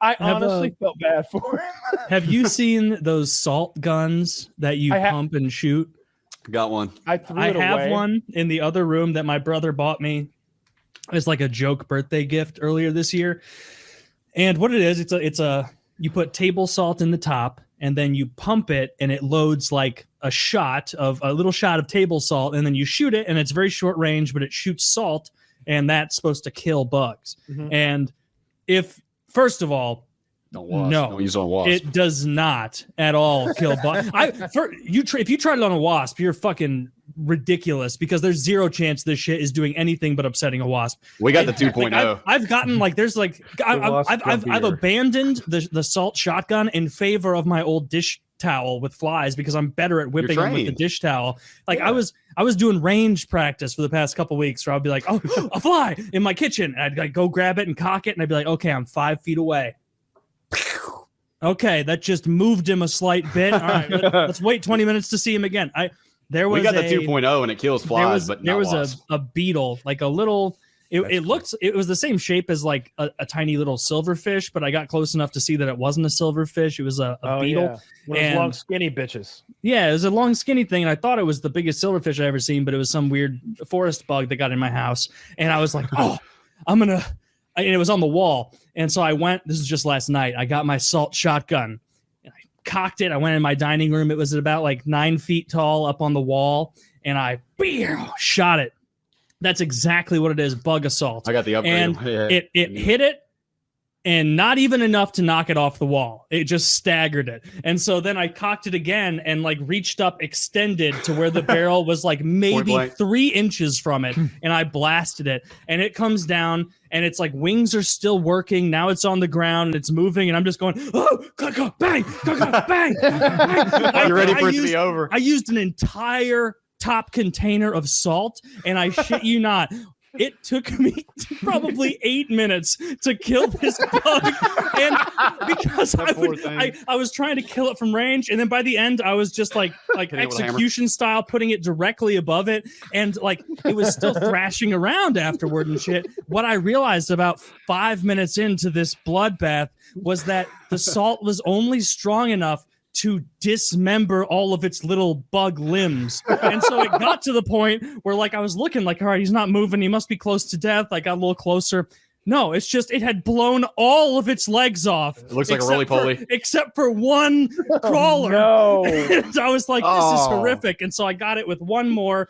I honestly felt bad for him. Have you seen those salt guns that you pump and shoot? Got one. I have one in the other room that my brother bought me. It's like a joke birthday gift earlier this year. And what it is, it's a you put table salt in the top and then you pump it and it loads like a little shot of table salt, and then you shoot it and it's very short range, but it shoots salt and that's supposed to kill bugs. And first of all, don't use on wasp. It does not at all kill bugs. If you tried it on a wasp, you're fucking ridiculous, because there's zero chance this shit is doing anything but upsetting a wasp. We got the 2.0. Like, I've gotten like there's like I've abandoned the salt shotgun in favor of my old dish towel with flies, because I'm better at whipping them with the dish towel. Like I was doing range practice for the past couple weeks where I'd be like, oh, a fly in my kitchen, and I'd like go grab it and cock it, and I'd be like, okay, I'm 5 feet away. Okay, that just moved him a slight bit. All right, let's wait 20 minutes to see him again. We got the 2.0 and it kills flies, there was a beetle, like a little. It was the same shape as like a tiny little silverfish, but I got close enough to see that it wasn't a silverfish. It was a beetle. Yeah. One of those long skinny bitches. Yeah, it was a long skinny thing, and I thought it was the biggest silverfish I ever seen, but it was some weird forest bug that got in my house, and I was like, oh, and it was on the wall, and so I went. This was just last night. I got my salt shotgun. Cocked it. I went in my dining room. It was at about like 9 feet tall up on the wall, and I shot it. That's exactly what it is, bug assault. I got the upgrade. And it hit it, and not even enough to knock it off the wall. It just staggered it. And so then I cocked it again and like reached up, extended to where the barrel was like maybe 3 inches from it, and I blasted it. And it comes down, and it's like wings are still working. Now it's on the ground and it's moving, and I'm just going, oh, bang, bang. You're ready for it to be over. I used an entire top container of salt, and I shit you not, it took me probably 8 minutes to kill this bug, and because I was trying to kill it from range, and then by the end I was just like execution style, putting it directly above it, and like it was still thrashing around afterward and shit. What I realized about 5 minutes into this bloodbath was that the salt was only strong enough to dismember all of its little bug limbs. And so it got to the point where like I was looking like, all right, he's not moving, he must be close to death. I got a little closer. No, it's just it had blown all of its legs off. It looks like a roly-poly. Except for one crawler. No. And I was like, this is horrific. And so I got it with one more,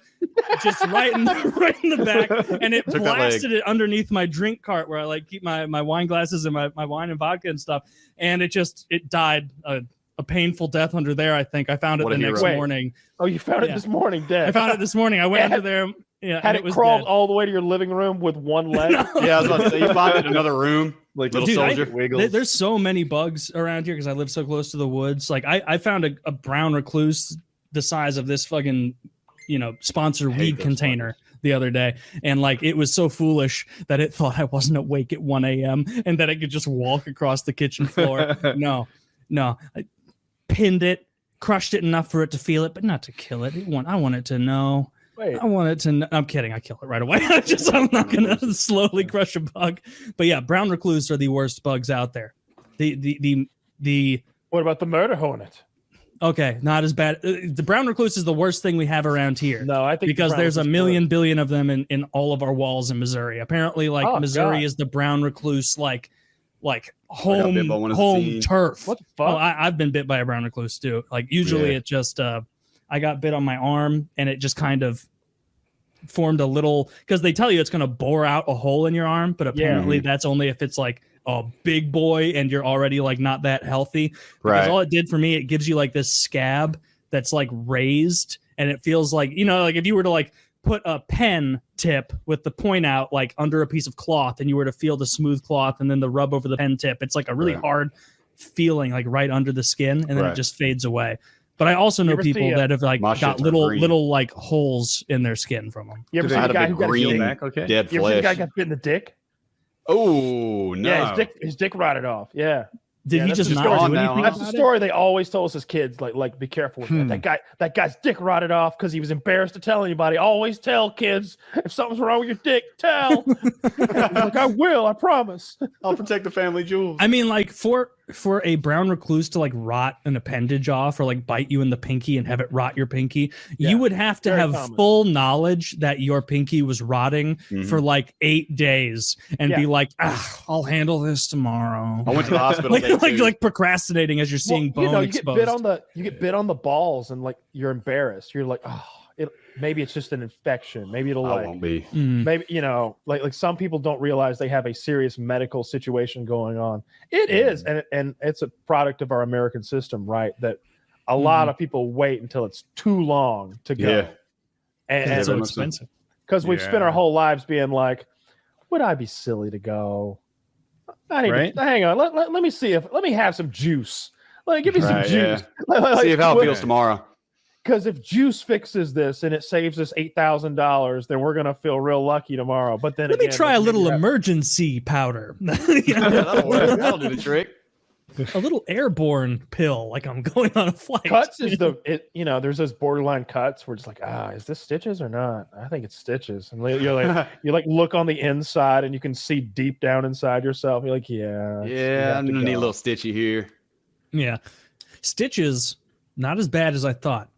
just right in the back, and it blasted it underneath my drink cart where I like keep my wine glasses and my wine and vodka and stuff. And it died a painful death under there. I think I found it the next morning. Oh, you found it this morning, dead. I found it this morning. I went under there. Yeah, had it crawled all the way to your living room with one leg? No. Yeah, I was about to say, you find it in another room, like little soldier. There's so many bugs around here because I live so close to the woods. Like I found a brown recluse the size of this fucking, sponsor weed container the other day, and like it was so foolish that it thought I wasn't awake at 1 a.m. and that it could just walk across the kitchen floor. No, I pinned it, crushed it enough for it to feel it, but not to kill it. I want it to know. Wait. I want it to know. I'm kidding. I kill it right away. I'm not going to slowly crush a bug. But yeah, brown recluse are the worst bugs out there. The What about the murder hornet? Okay, not as bad. The brown recluse is the worst thing we have around here. No, I think because there's a million billion of them in all of our walls in Missouri. Apparently, Missouri is the brown recluse, like home turf. What the fuck? Oh, I've been bit by a brown recluse too. Like usually it just I got bit on my arm, and it just kind of formed a little, because they tell you it's going to bore out a hole in your arm, but apparently that's only if it's like a big boy and you're already like not that healthy. Because all it did for me, it gives you like this scab that's like raised, and it feels like, like if you were to like put a pen tip with the point out like under a piece of cloth, and you were to feel the smooth cloth and then the rub over the pen tip, it's like a really hard feeling like right under the skin, and then it just fades away. But I also know people that have like got little like holes in their skin from them. You ever see the guy who got green dead flesh? You ever see the guy got bit in the dick? Oh no! Yeah, his dick rotted off. Yeah. Did he that's just just not gone do now, anything huh? That's the about it? story they always told us as kids. Like be careful with that. That guy's dick rotted off because he was embarrassed to tell anybody. Always tell kids if something's wrong with your dick. Tell. He's like, I will. I promise. I'll protect the family jewels. I mean, like for a brown recluse to like rot an appendage off or like bite you in the pinky and have it rot your pinky, Yeah, you would have to very have common. full knowledge that your pinky was rotting for like 8 days and be like, I'll handle this tomorrow. I went to the hospital. like procrastinating as you're seeing bone you exposed. you get bit on the balls and like you're embarrassed. You're like, maybe it's just an infection. Maybe it'll I like won't be. maybe like some people don't realize they have a serious medical situation going on. It is, and it's a product of our American system, right? That a lot of people wait until it's too long to go. Yeah. And And it's so Yeah. expensive. because we've spent our whole lives being like, would I be silly to go? I need Right? to hang on. Let me see let me have some juice. Like, give me some Right, juice. See if how it feels tomorrow. Because if juice fixes this and it saves us $8,000, then we're gonna feel real lucky tomorrow. But then Let me again, try a maybe little you have- emergency powder. Yeah, that'll work. That'll do the trick. A little airborne pill, like I'm going on a flight. Cuts is there's those borderline cuts where it's like, is this stitches or not? I think it's stitches. And you're like, you like look on the inside and you can see deep down inside yourself. You're like, yeah, Yeah, I'm gonna need a little stitchy here. Yeah. Stitches, not as bad as I thought.